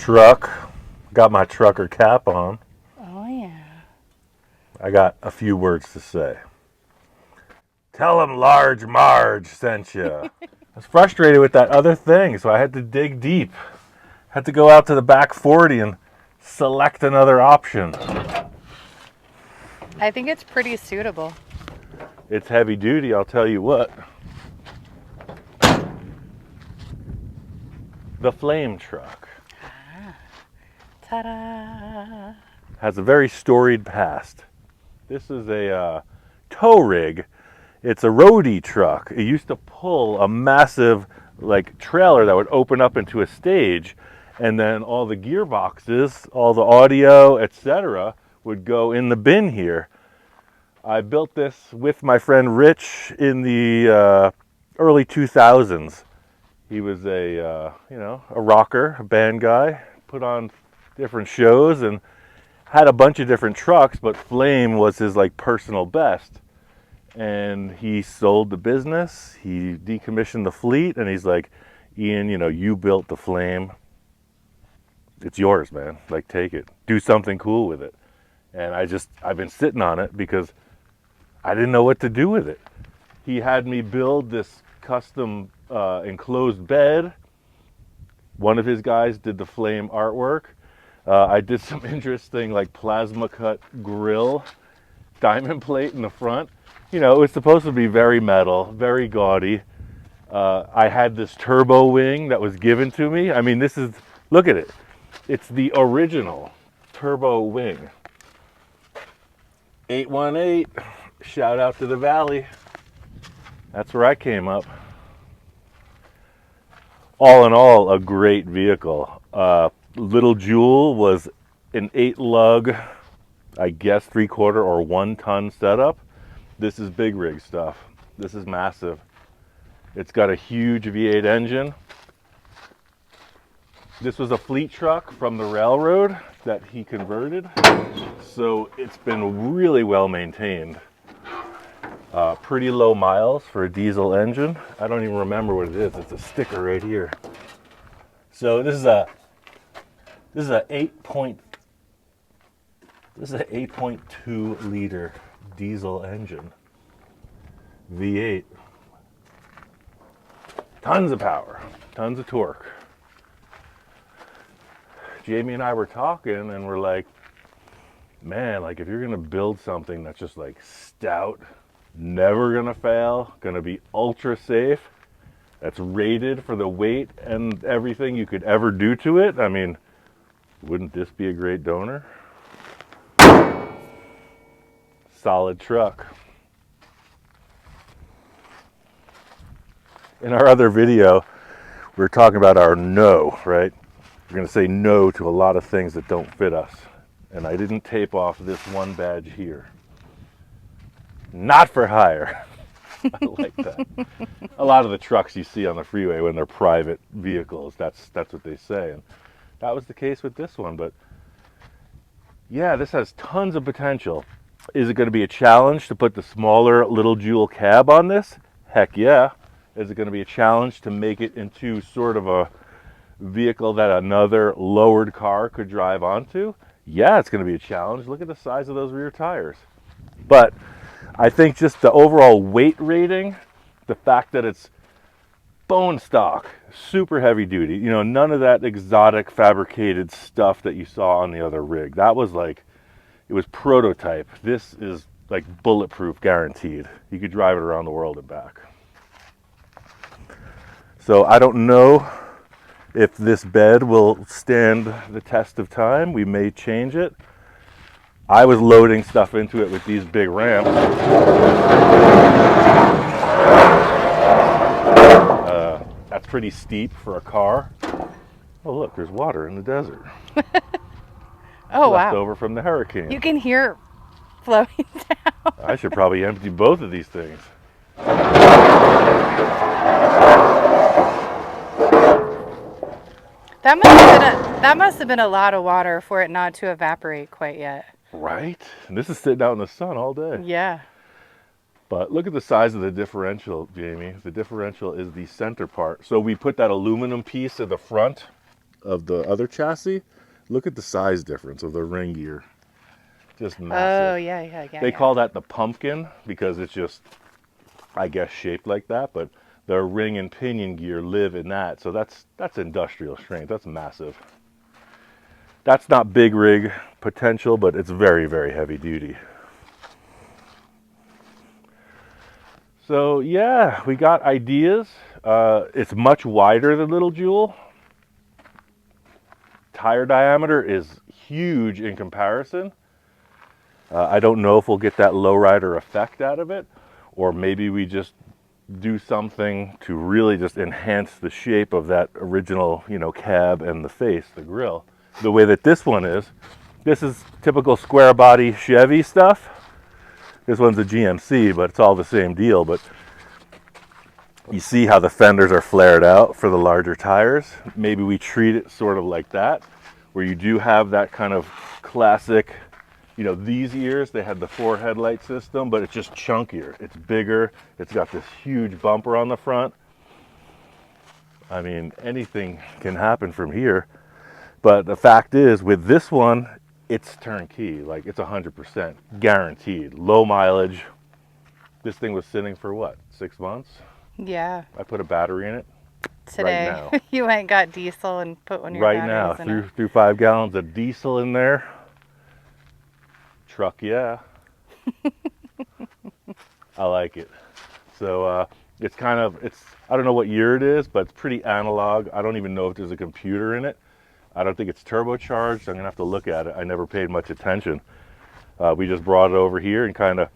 truck. Got my trucker cap on. Oh, yeah. I got a few words to say. Tell him Large Marge sent you. I was frustrated with that other thing, so I had to dig deep. Had to go out to the back 40 and select another option. I think it's pretty suitable. It's heavy duty, I'll tell you what. The flame truck. Ta-da! Has a very storied past. This is a tow rig. It's a roadie truck. It used to pull a massive trailer that would open up into a stage, and then all the gearboxes, all the audio, etc., would go in the bin here. I built this with my friend Rich in the early 2000s. He was a rocker, a band guy, put on different shows and had a bunch of different trucks, but Flame was his personal best. And he sold the business, he decommissioned the fleet, and he's like, Ian, you built the Flame. It's yours, man. Take it. Do something cool with it. And I've been sitting on it because I didn't know what to do with it. He had me build this custom enclosed bed. One of his guys did the Flame artwork. I did some interesting plasma cut grill, diamond plate in the front. It was supposed to be very metal, very gaudy. I had this turbo wing that was given to me. I mean, look at it. It's the original turbo wing. 818, shout out to the Valley. That's where I came up. All in all, a great vehicle. Little Jewel was an 8-lug, I guess 3/4 or 1 ton setup. This is big rig stuff. This is massive. It's got a huge V8 engine. This was a fleet truck from the railroad that he converted. So it's been really well maintained. Pretty low miles for a diesel engine. I don't even remember what it is. It's a sticker right here. So this is a 8.2 liter diesel engine. V8. Tons of power, tons of torque. Jamie and I were talking and we're like, man, if you're gonna build something that's just stout, never gonna fail, gonna be ultra safe, that's rated for the weight and everything you could ever do to it, I mean, wouldn't this be a great donor? Solid truck. In our other video, we were talking about our no, right? We're going to say no to a lot of things that don't fit us. And I didn't tape off this one badge here. Not for hire. I like that. A lot of the trucks you see on the freeway when they're private vehicles, that's what they say. And that was the case with this one. But yeah, this has tons of potential. Is it going to be a challenge to put the smaller Little Jewel cab on this? Heck yeah. Is it going to be a challenge to make it into sort of a vehicle that another lowered car could drive onto? Yeah, it's going to be a challenge. Look at the size of those rear tires. But I think just the overall weight rating, the fact that it's bone stock, super heavy duty, none of that exotic fabricated stuff that you saw on the other rig. That was it was prototype. This is bulletproof, guaranteed. You could drive it around the world and back. So I don't know if this bed will stand the test of time. We may change it. I was loading stuff into it with these big ramps. That's pretty steep for a car. Oh look, there's water in the desert. Oh, left wow. over from the hurricane. You can hear it flowing down. I should probably empty both of these things. That must have been a lot of water for it not to evaporate quite yet. Right? And this is sitting out in the sun all day. Yeah. But look at the size of the differential, Jamie. The differential is the center part. So we put that aluminum piece at the front of the other chassis, look at the size difference of the ring gear. Just Oh, massive. yeah. They call that the pumpkin because it's just, I guess, shaped like that, but the ring and pinion gear live in that. So that's industrial strength. That's massive. That's not big rig potential, but it's very, very heavy duty. So yeah, we got ideas. It's much wider than Little Jewel. Tire diameter is huge in comparison. I don't know if we'll get that lowrider effect out of it, or maybe we just do something to really just enhance the shape of that original, cab and the face, the grille. The way that this one is, this is typical square body Chevy stuff. This one's a GMC, but it's all the same deal. But you see how the fenders are flared out for the larger tires. Maybe we treat it sort of like that, where you do have that kind of classic, these ears, they had the 4 headlight system, but it's just chunkier. It's bigger. It's got this huge bumper on the front. I mean, anything can happen from here. But the fact is, with this one, it's turnkey. Like, it's 100% guaranteed. Low mileage. This thing was sitting for what, 6 months? Yeah. I put a battery in it. Today, Right now. you went and got diesel and put one of your Right now, batteries in it. threw 5 gallons of diesel in there. Truck, yeah. I like it. So it's I don't know what year it is, but it's pretty analog. I don't even know if there's a computer in it. I don't think it's turbocharged. I'm gonna have to look at it. I never paid much attention. We just brought it over here and kind of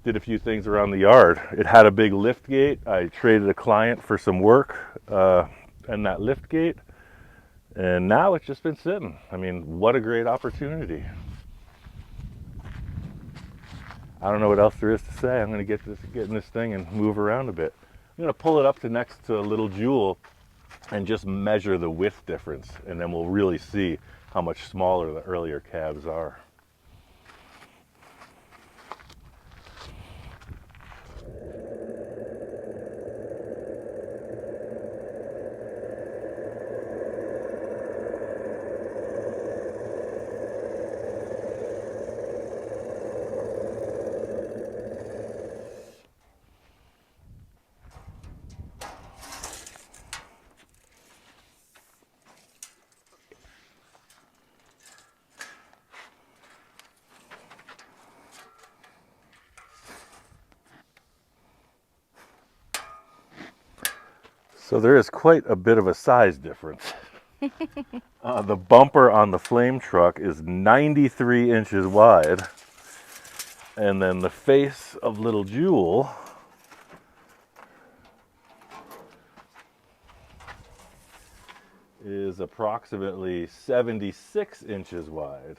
did a few things around the yard. It had a big lift gate. I traded a client for some work and that lift gate. And now it's just been sitting. I mean, what a great opportunity. I don't know what else there is to say. I'm going to get in this thing and move around a bit. I'm going to pull it up to next to Little Jewel and just measure the width difference, and then we'll really see how much smaller the earlier cabs are. So there is quite a bit of a size difference. The bumper on the flame truck is 93 inches wide, and then the face of Little Jewel is approximately 76 inches wide.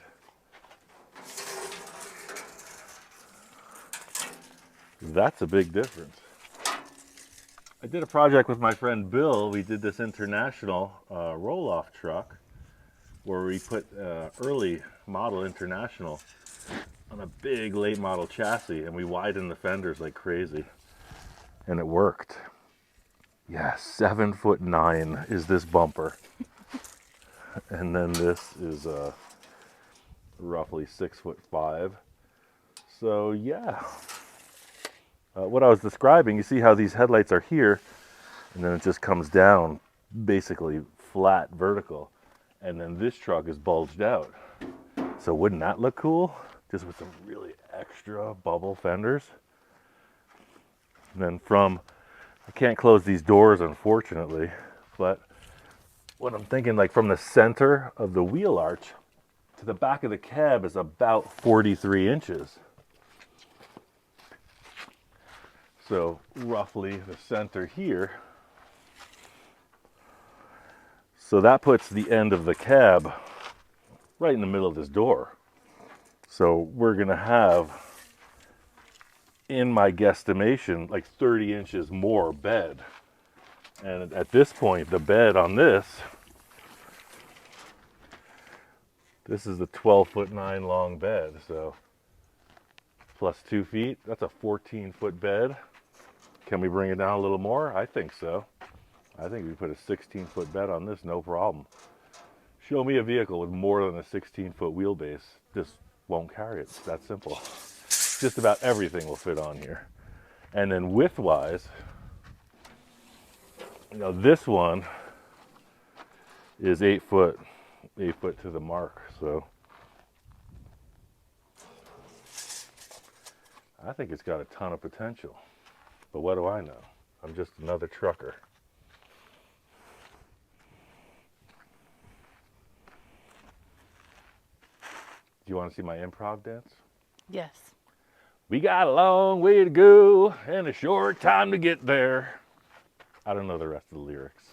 That's a big difference. I did a project with my friend Bill. We did this international roll-off truck where we put early model international on a big late model chassis, and we widened the fenders like crazy, and it worked. Yeah, 7'9" is this bumper, and then this is roughly 6'5". So yeah. What I was describing, you see how these headlights are here, and then it just comes down basically flat vertical, and then this truck is bulged out. So wouldn't that look cool? Just with some really extra bubble fenders. And then I can't close these doors unfortunately, but what I'm thinking, like from the center of the wheel arch to the back of the cab is about 43 inches. So roughly the center here. So that puts the end of the cab right in the middle of this door. So we're gonna have, in my guesstimation, like 30 inches more bed. And at this point, the bed on this is a 12'9" long bed. So plus 2 feet, that's a 14-foot bed. Can we bring it down a little more? I think so. I think we put a 16-foot bed on this, no problem. Show me a vehicle with more than a 16-foot wheelbase. Just won't carry it. It's that simple. Just about everything will fit on here. And then width-wise, you know, this one is 8 foot to the mark. So I think it's got a ton of potential. But what do I know? I'm just another trucker. Do you want to see my improv dance? Yes. We got a long way to go and a short time to get there. I don't know the rest of the lyrics.